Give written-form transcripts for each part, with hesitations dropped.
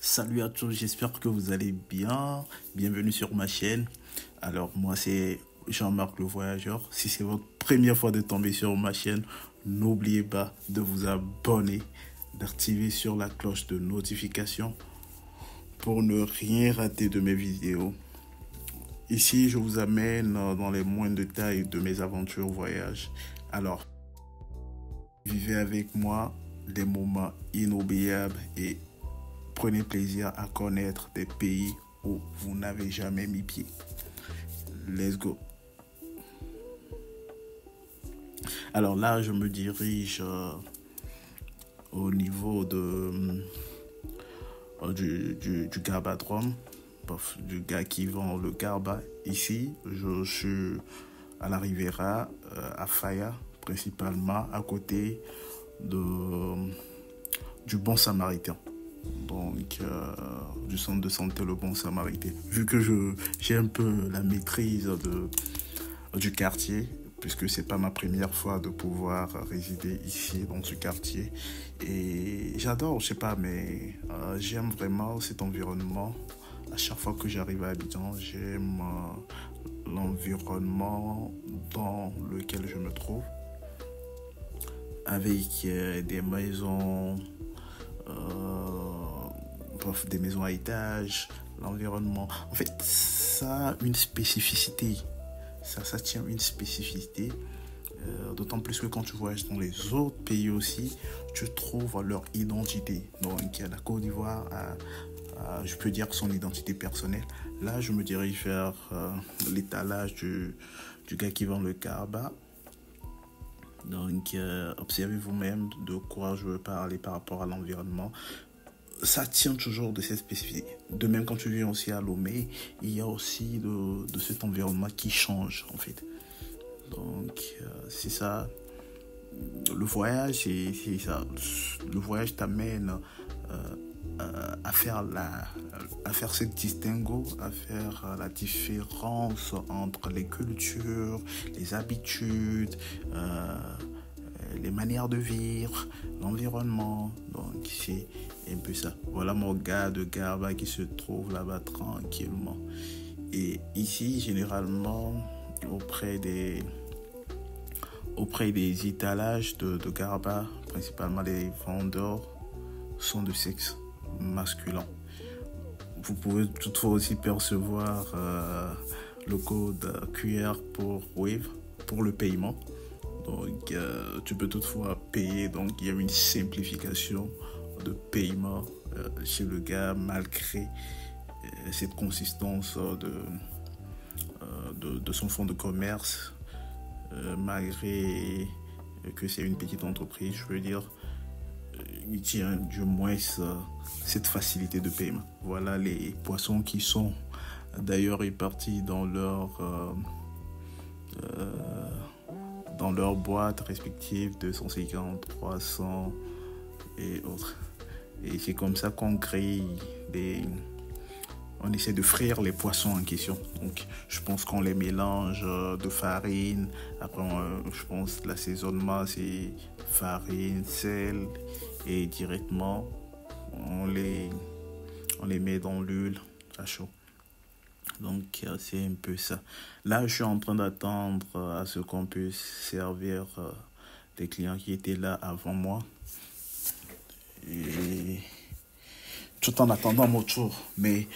Salut à tous, j'espère que vous allez bien. Bienvenue sur ma chaîne. Alors moi c'est Jean-Marc le Voyageur. Si c'est votre première fois de tomber sur ma chaîne, n'oubliez pas de vous abonner, d'activer sur la cloche de notification pour ne rien rater de mes vidéos. Ici je vous amène dans les moindres détails de mes aventures voyage. Alors, vivez avec moi des moments inoubliables et prenez plaisir à connaître des pays où vous n'avez jamais mis pied. Let's go. Alors là, je me dirige au niveau du Garbadrome, du gars qui vend le Garba. Ici, je suis à la Riviera, à Faya, principalement à côté du Bon Samaritain. Donc du centre de santé Le Bon Samaritain. Vu que j'ai un peu la maîtrise du quartier, puisque c'est pas ma première fois de pouvoir résider ici dans ce quartier, et j'adore, je sais pas, mais j'aime vraiment cet environnement. À chaque fois que j'arrive à Abidjan, j'aime l'environnement dans lequel je me trouve, avec des maisons des maisons à étages, l'environnement. En fait, ça a une spécificité. Ça tient une spécificité. D'autant plus que quand tu voyages dans les autres pays aussi, tu trouves leur identité. Donc, la Côte d'Ivoire je peux dire, son identité personnelle. Là, je me dirige vers l'étalage du gars qui vend le Garba. Donc, observez vous-même de quoi je veux parler par rapport à l'environnement. Ça tient toujours de cette spécificité. De même, quand tu viens aussi à Lomé, il y a aussi de cet environnement qui change, en fait. Donc, c'est ça. Le voyage, c'est ça. Le voyage t'amène à faire cette distinguo, à faire la différence entre les cultures, les habitudes, les manières de vivre, l'environnement. Donc c'est un peu ça. Voilà mon gars de Garba qui se trouve là-bas tranquillement. Et ici, généralement, auprès des étalages de Garba, principalement les vendeurs sont de sexe masculin. Vous pouvez toutefois aussi percevoir le code QR pour Wave, pour le paiement. Donc, tu peux toutefois payer. Donc, il y a une simplification de paiement chez le gars, malgré cette consistance de son fonds de commerce, malgré que c'est une petite entreprise, je veux dire, il tient du moins cette facilité de paiement. Voilà les poissons qui sont d'ailleurs répartis dans leurs boîtes respectives, 250, 300 et autres. Et c'est comme ça qu'on crée on essaie de frire les poissons en question. Donc, je pense qu'on les mélange de farine. Après, je pense que l'assaisonnement, c'est farine, sel. Et directement, on les met dans l'huile à chaud. Donc, c'est un peu ça. Là, je suis en train d'attendre à ce qu'on puisse servir des clients qui étaient là avant moi. Et tout en attendant mon tour. Mais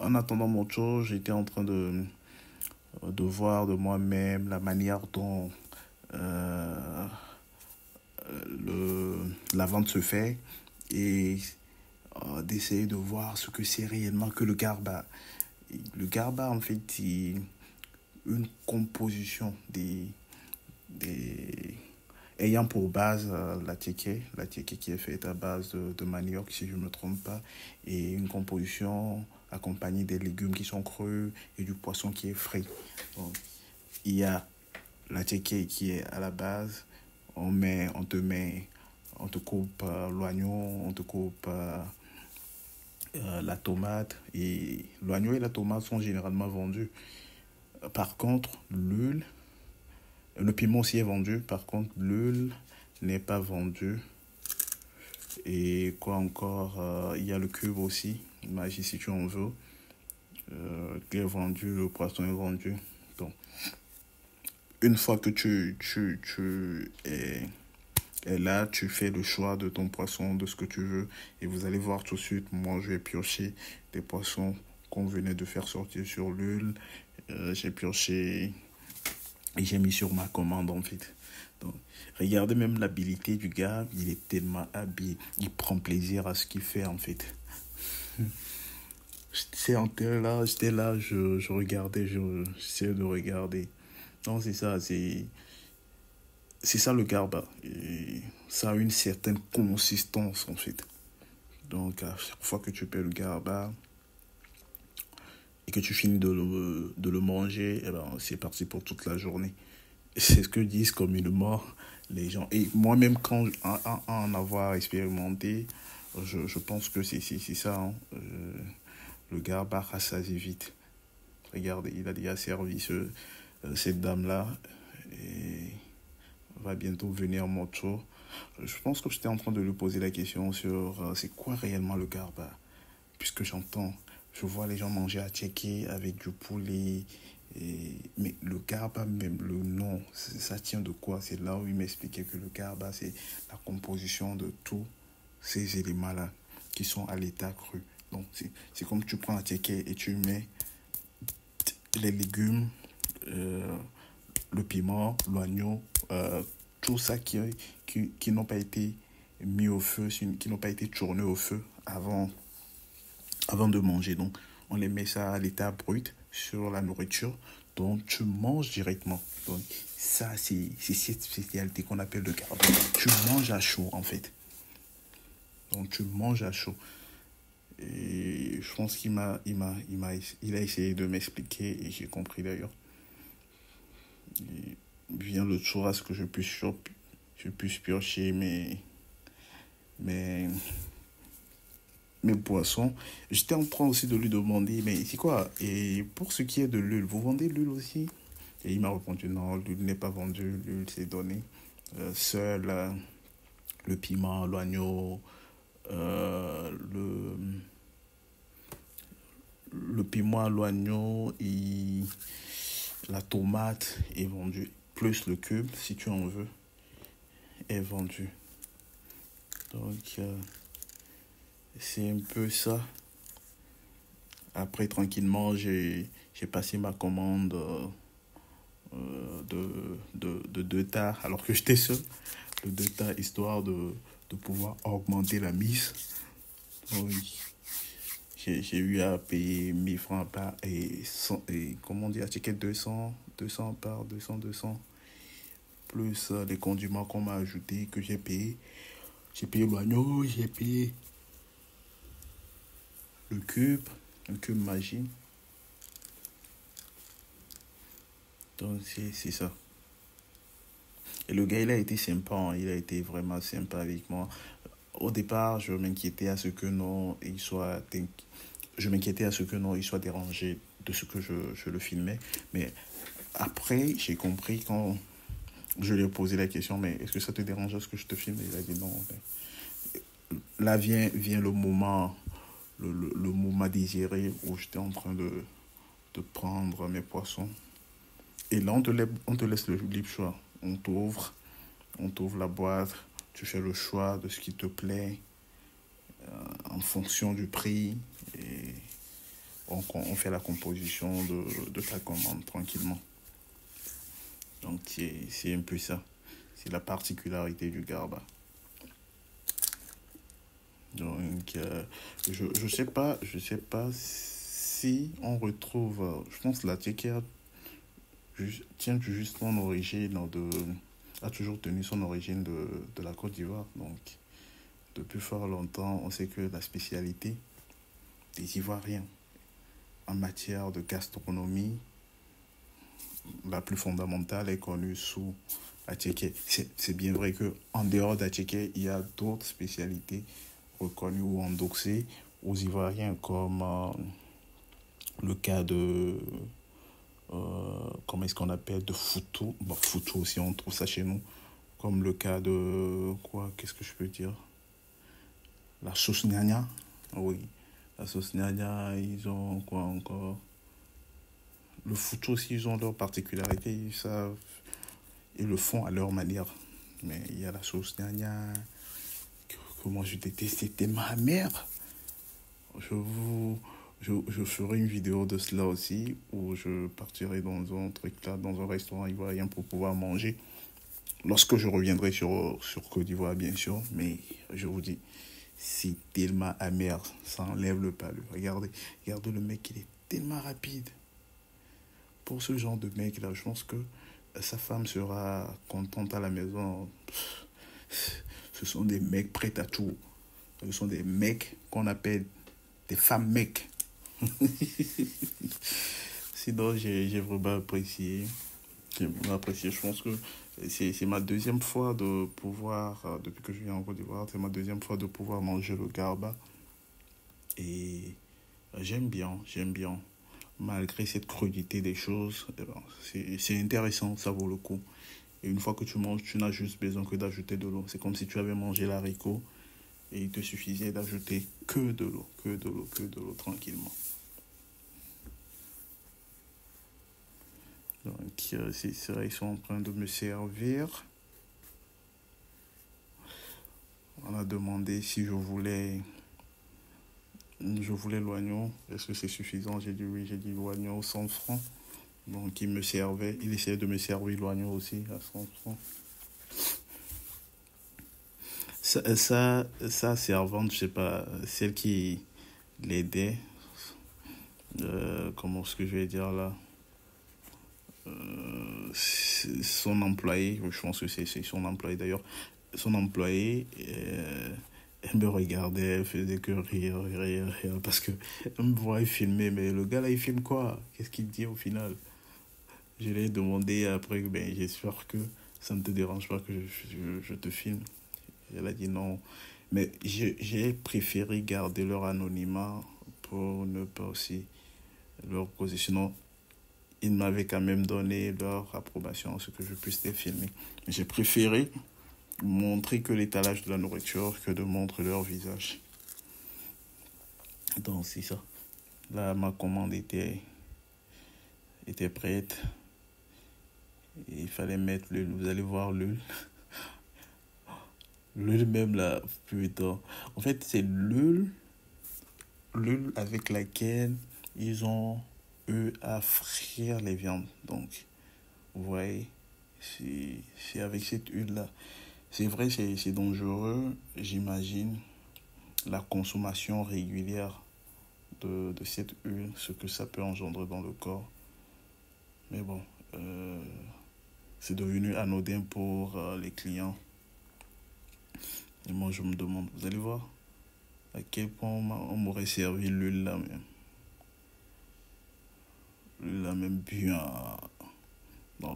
en attendant mon tour, j'étais en train de voir de moi-même la manière dont la vente se fait et d'essayer de voir ce que c'est réellement que le Garba. Le Garba, en fait, c'est une composition ayant pour base la tiéké qui est faite à base de manioc, si je ne me trompe pas, et une composition accompagnée des légumes qui sont crus et du poisson qui est frit. Donc, il y a la tiéké qui est à la base. On te coupe l'oignon, on te coupe la tomate. Et l'oignon et la tomate sont généralement vendus. Par contre, l'huile, le piment aussi est vendu. Par contre, l'huile n'est pas vendue. Et quoi encore, il y a le cube aussi, magie si tu en veux, qui est vendu, le poisson est vendu. Donc, une fois que tu es là, tu fais le choix de ton poisson, de ce que tu veux. Et vous allez voir tout de suite, moi je vais piocher des poissons qu'on venait de faire sortir sur l'huile. J'ai pioché et j'ai mis sur ma commande en fait. Donc, regardez même l'habilité du gars, il est tellement habillé, il prend plaisir à ce qu'il fait en fait. J'étais là, je regardais, j'essayais de regarder. Non, c'est ça le garba. Et ça a une certaine consistance en fait. Donc à chaque fois que tu paies le garba et que tu finis de le manger, eh ben, c'est parti pour toute la journée. Et c'est ce que disent communément les gens. Et moi-même, quand en avoir expérimenté, je pense que c'est ça. Hein. Le garba rassasie vite. Regardez, il a déjà servi cette dame-là. Et va bientôt venir mon tour. Je pense que j'étais en train de lui poser la question sur c'est quoi réellement le garba. Puisque je vois les gens manger à tchéké avec du poulet. Mais le garba, même le nom, ça tient de quoi? C'est là où il m'expliquait que le garba, c'est la composition de tous ces éléments-là qui sont à l'état cru. Donc, c'est comme tu prends un tchéké et tu mets les légumes, euh, le piment, l'oignon, tout ça qui n'ont pas été mis au feu, qui n'ont pas été tournés au feu avant de manger. Donc, on les met ça à l'état brut sur la nourriture. Donc, tu manges directement. Donc, ça, c'est cette spécialité qu'on appelle le carbo. Tu manges à chaud, en fait. Donc, tu manges à chaud. Et je pense il a essayé de m'expliquer et j'ai compris d'ailleurs. Et vient le tour à ce que je puisse piocher mes, mes poissons. J'étais en train aussi de lui demander, mais c'est quoi? Et pour ce qui est de l'huile, vous vendez l'huile aussi? Et il m'a répondu, non, l'huile n'est pas vendue, l'huile c'est donné. Seul le piment, l'oignon, le piment, l'oignon et la tomate est vendue. Plus le cube, si tu en veux, est vendu. Donc, c'est un peu ça. Après, tranquillement, j'ai passé ma commande de deux tas, alors que j'étais seul, de deux tas, histoire de pouvoir augmenter la mise. Donc, j'ai eu à payer 1000 francs par et comment on dit, à ticket 200 par 200 plus les condiments qu'on m'a ajoutés que j'ai payé. J'ai payé l'oignon, j'ai payé le cube, magie. Donc c'est ça. Et le gars, il a été sympa, hein. Il a été vraiment sympa avec moi. Au départ, je m'inquiétais à ce que non, il soit dérangé de ce que je le filmais. Mais après, j'ai compris quand je lui ai posé la question, mais est-ce que ça te dérange à ce que je te filme? Il a dit non. Là vient le moment désiré où j'étais en train de prendre mes poissons. Et là, on te laisse le libre choix. On t'ouvre la boîte, tu fais le choix de ce qui te plaît en fonction du prix et on fait la composition de ta commande tranquillement. Donc c'est un peu ça. C'est la particularité du garba. Donc je sais pas si on retrouve, je pense la tchéquia tient juste son origine a toujours tenu son origine de la Côte d'Ivoire. Donc depuis fort longtemps, on sait que la spécialité des Ivoiriens en matière de gastronomie, la plus fondamentale est connue sous Attiéké. C'est bien vrai qu'en dehors d'Attiéké, il y a d'autres spécialités reconnues ou endossées aux Ivoiriens, comme le cas de comment est-ce qu'on appelle de Foutou. Bon, Foutou aussi, on trouve ça chez nous. Comme le cas de quoi, qu'est-ce que je peux dire? La sauce gnagna. Oui, la sauce gnagna, ils ont quoi encore? Le foot aussi, ils ont leurs particularités. Ils le font à leur manière. Mais il y a la sauce gnagna que moi je déteste, c'était ma mère. Je vous, je ferai une vidéo de cela aussi où je partirai dans un truc là, dans un restaurant ivoirien pour pouvoir manger. Lorsque je reviendrai sur Côte d'Ivoire, bien sûr, mais je vous dis, c'est tellement amer, ça enlève le palais. Regardez le mec, il est tellement rapide. Pour ce genre de mec là, je pense que sa femme sera contente à la maison. Ce sont des mecs prêts à tout. Ce sont des mecs qu'on appelle des femmes mecs. Sinon, j'ai vraiment apprécié. J'ai vraiment apprécié. Je pense que c'est ma deuxième fois de pouvoir, depuis que je viens en Côte d'Ivoire, c'est ma deuxième fois de pouvoir manger le garba. Et j'aime bien, j'aime bien. Malgré cette crudité des choses, eh ben, c'est intéressant, ça vaut le coup. Et une fois que tu manges, tu n'as juste besoin que d'ajouter de l'eau. C'est comme si tu avais mangé l'haricot et il te suffisait d'ajouter que de l'eau, que de l'eau, que de l'eau tranquillement. Donc, c'est vrai, ils sont en train de me servir. On a demandé si je voulais l'oignon. Est-ce que c'est suffisant? J'ai dit oui, j'ai dit l'oignon 100 francs. Donc, il essayait de me servir l'oignon aussi à 100 francs. Ça servante, je sais pas, celle qui l'aidait, comment est-ce que je vais dire là? Son employé, je pense que c'est son employé d'ailleurs, son employé, elle me regardait, elle faisait que rire, rire, rire, parce que elle me voyait filmer, mais le gars là il filme quoi? Qu'est-ce qu'il dit au final? Je lui ai demandé après, ben j'espère que ça ne te dérange pas que je te filme. Elle a dit non, mais j'ai préféré garder leur anonymat pour ne pas aussi leur causer, sinon ils m'avaient quand même donné leur approbation à ce que je puisse les filmer. J'ai préféré montrer que l'étalage de la nourriture que de montrer leur visage. Donc c'est ça. Là, ma commande était prête. Et il fallait mettre l'huile. Vous allez voir l'huile. L'huile même là, putain. En fait, c'est l'huile avec laquelle ils ont eu à frire les viandes. Donc, vous voyez, c'est avec cette huile-là. C'est vrai, c'est dangereux, j'imagine, la consommation régulière de cette huile, ce que ça peut engendrer dans le corps. Mais bon, c'est devenu anodin pour les clients. Et moi, je me demande, vous allez voir à quel point on m'aurait servi l'huile là même. L'huile là même bien. Non.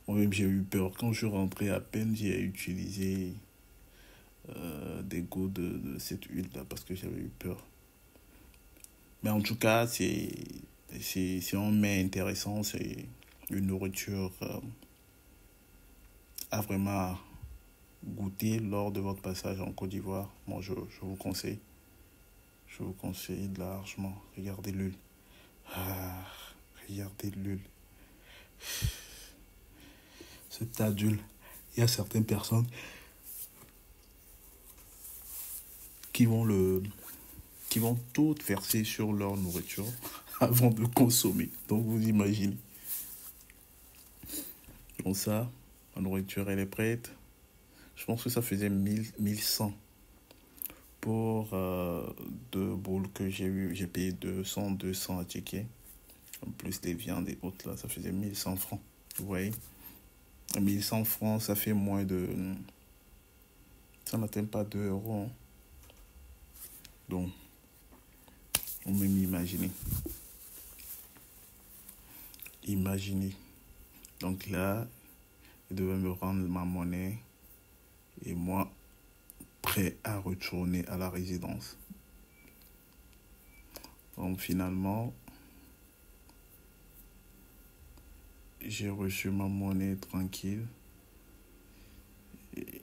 Moi-même, j'ai eu peur. Quand je suis rentré à peine, j'ai utilisé des goûts de cette huile-là parce que j'avais eu peur. Mais en tout cas, c'est un mets intéressant. C'est une nourriture à vraiment goûter lors de votre passage en Côte d'Ivoire. Moi, je vous conseille. Je vous conseille largement. Regardez l'huile. Ah, regardez l'huile. Ce tas d'huile. Il y a certaines personnes qui vont qui vont tout verser sur leur nourriture avant de consommer. Donc vous imaginez. Donc ça, la nourriture elle est prête. Je pense que ça faisait 1100 pour deux boules que j'ai eu. J'ai payé 200 à ticket. En plus les viandes et autres là, ça faisait 1100 francs. Vous voyez, 1100 francs, ça fait moins de... Ça n'atteint pas 2 euros. Hein. Donc, on peut même imaginer. Imaginez. Donc là, il devait me rendre ma monnaie et moi, prêt à retourner à la résidence. Donc finalement, j'ai reçu ma monnaie tranquille et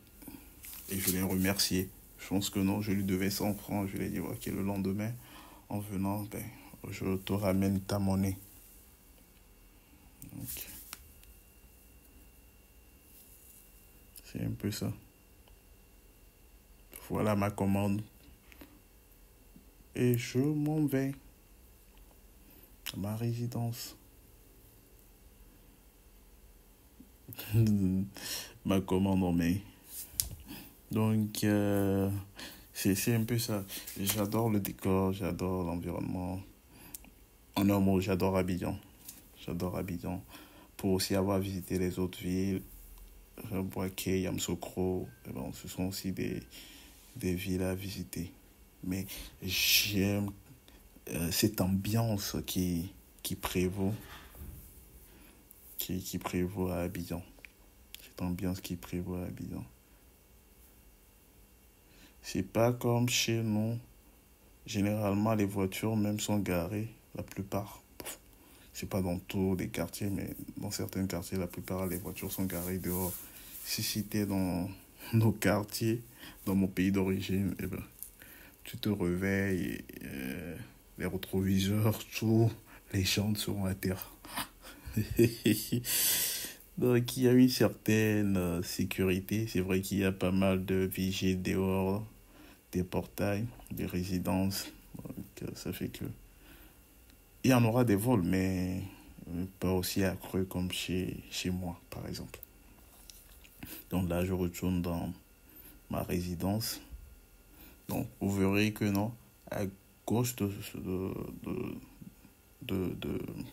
je l'ai remercié. Je pense que non, je lui devais 100 francs. Je lui ai dit, ok, le lendemain, en venant, ben, je te ramène ta monnaie. Donc, c'est un peu ça. Voilà ma commande. Et je m'en vais à ma résidence. Ma commande en mai. Donc, c'est un peu ça. J'adore le décor, j'adore l'environnement. En un mot, j'adore Abidjan. J'adore Abidjan. Pour aussi avoir visité les autres villes, Boaké, Yamoussoukro, eh ben, ce sont aussi des villes à visiter. Mais j'aime cette ambiance qui prévaut, qui prévaut à Abidjan. Cette ambiance qui prévaut à Abidjan. C'est pas comme chez nous. Généralement, les voitures même sont garées, la plupart. C'est pas dans tous les quartiers, mais dans certains quartiers, la plupart des voitures sont garées dehors. Si c'était dans nos quartiers, dans mon pays d'origine, eh ben, tu te réveilles, les rétroviseurs, tout, les jantes seront à terre. Donc il y a une certaine sécurité. C'est vrai qu'il y a pas mal de vigiles dehors, des portails, des résidences. Donc ça fait que il y en aura des vols, mais pas aussi accrus comme chez moi, par exemple. Donc là, je retourne dans ma résidence. Donc, vous verrez que non, à gauche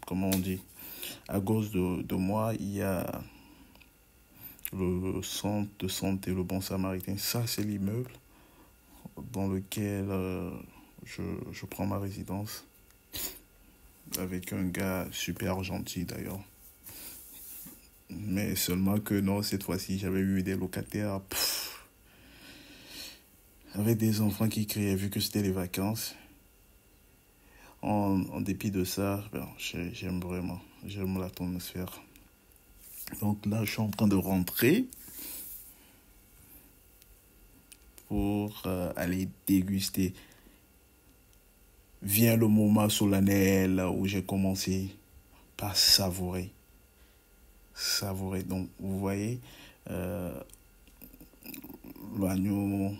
comment on dit, à gauche de moi, il y a le centre de santé, le Bon Samaritain. Ça, c'est l'immeuble dans lequel je prends ma résidence. Avec un gars super gentil d'ailleurs. Mais seulement que non, cette fois-ci, j'avais eu des locataires avec des enfants qui criaient vu que c'était les vacances. En dépit de ça, ben, j'aime vraiment, j'aime l'atmosphère. Donc là, je suis en train de rentrer pour aller déguster. Vient le moment solennel où j'ai commencé par savourer. Savourer. Donc, vous voyez, l'oignon,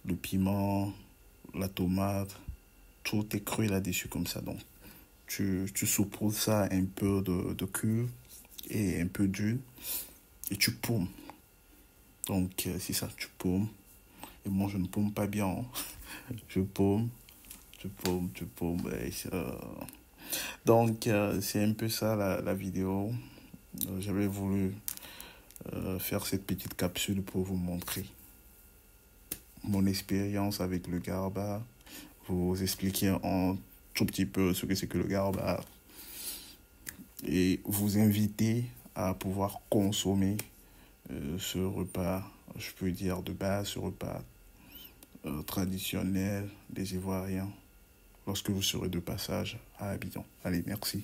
le piment, la tomate, tout est cru là-dessus comme ça. Donc, tu saupoudres ça un peu de cuve et un peu d'huile et tu paumes. Donc, c'est ça, tu paumes. Et moi, je ne paume pas bien. Hein. Je paume, tu paumes. Donc, c'est un peu ça la vidéo. J'avais voulu faire cette petite capsule pour vous montrer mon expérience avec le garba, vous expliquer un tout petit peu ce que c'est que le garba et vous inviter à pouvoir consommer ce repas, je peux dire de base, ce repas traditionnel des Ivoiriens lorsque vous serez de passage à Abidjan. Allez, merci.